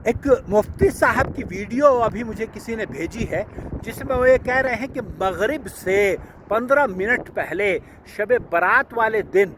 ایک مفتی صاحب کی ویڈیو ابھی مجھے کسی نے بھیجی ہے جس میں وہ یہ کہہ رہے ہیں کہ مغرب سے 15 منٹ پہلے شب برات والے دن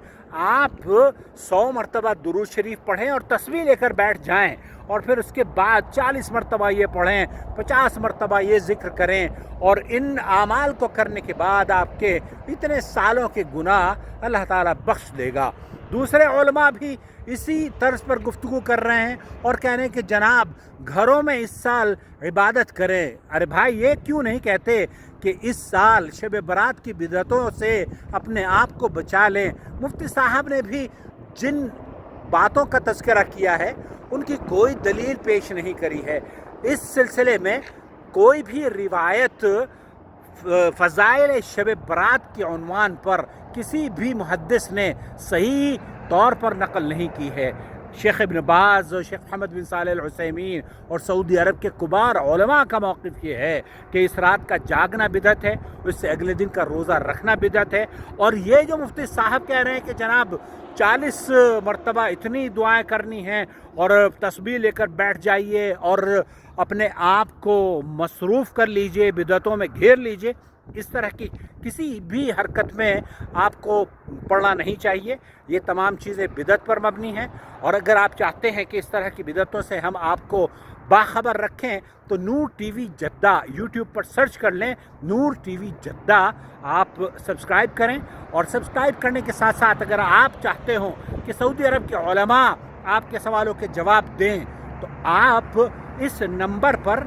آپ 100 مرتبہ درود شریف پڑھیں اور تسبیح لے کر بیٹھ جائیں، اور پھر اس کے بعد 40 مرتبہ یہ پڑھیں، 50 مرتبہ یہ ذکر کریں، اور ان اعمال کو کرنے کے بعد آپ کے اتنے سالوں کے گناہ اللہ تعالیٰ بخش دے گا۔ دوسرے علماء بھی اسی طرز پر گفتگو کر رہے ہیں اور کہہ رہے ہیں کہ جناب گھروں میں اس سال عبادت کریں۔ ارے بھائی، یہ کیوں نہیں کہتے کہ اس سال شب برات کی بدعتوں سے اپنے آپ کو بچا لیں؟ مفتی صاحب نے بھی جن باتوں کا تذکرہ کیا ہے ان کی کوئی دلیل پیش نہیں کری ہے۔ اس سلسلے میں کوئی بھی روایت فضائل شب برات کے عنوان پر کسی بھی محدث نے صحیح طور پر نقل نہیں کی ہے۔ شیخ ابن باز، شیخ محمد بن صالح العثیمین اور سعودی عرب کے کبار علماء کا موقف یہ ہے کہ اس رات کا جاگنا بدعت ہے، اس سے اگلے دن کا روزہ رکھنا بدعت ہے۔ اور یہ جو مفتی صاحب کہہ رہے ہیں کہ جناب 40 مرتبہ اتنی دعائیں کرنی ہیں اور تسبیح لے کر بیٹھ جائیے اور اپنے آپ کو مصروف کر لیجئے، بدعتوں میں گھیر لیجئے، اس طرح کی کسی بھی حرکت میں آپ کو پڑھنا نہیں چاہیے۔ یہ تمام چیزیں بدعت پر مبنی ہیں، اور اگر آپ چاہتے ہیں کہ اس طرح کی بدعتوں سے ہم آپ کو باخبر رکھیں تو نور ٹی وی جدہ یوٹیوب پر سرچ کر لیں، نور ٹی وی جدہ آپ سبسکرائب کریں، اور سبسکرائب کرنے کے ساتھ ساتھ اگر آپ چاہتے ہوں کہ سعودی عرب کے علماء آپ کے سوالوں کے جواب دیں تو آپ اس نمبر پر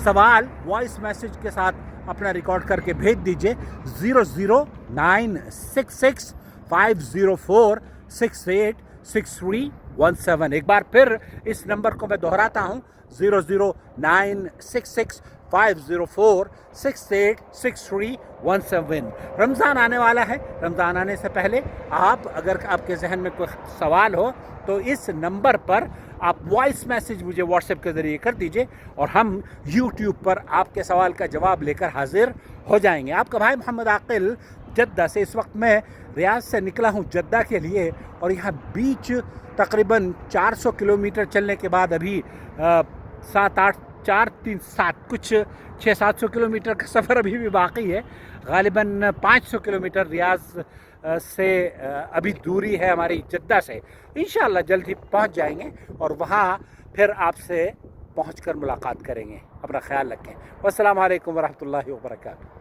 سوال وائس میسج کے ساتھ اپنا ریکارڈ کر کے بھیج دیجئے 009665046863117۔ ایک بار پھر اس نمبر کو میں دہراتا ہوں 009665046863117۔ رمضان آنے والا ہے، رمضان آنے سے پہلے اگر آپ کے ذہن میں کوئی سوال ہو تو اس نمبر پر آپ وائس میسج مجھے واٹس ایپ کے ذریعے کر دیجئے، اور ہم یوٹیوب پر آپ کے سوال کا جواب لے کر حاضر ہو جائیں گے۔ آپ کا بھائی محمد عاقل جدہ سے، اس وقت میں ریاض سے نکلا ہوں جدہ کے لیے، اور یہاں بیچ تقریباً 400 کلومیٹر چلنے کے بعد ابھی 600-700 کلومیٹر کا سفر ابھی بھی باقی ہے۔ غالباً 500 کلومیٹر ریاض سے ابھی دوری ہے ہماری جدہ سے۔ انشاءاللہ جلد ہی پہنچ جائیں گے اور وہاں پھر آپ سے پہنچ کر ملاقات کریں گے۔ اپنا خیال رکھیں۔ والسلام علیکم ورحمۃ اللہ وبرکاتہ۔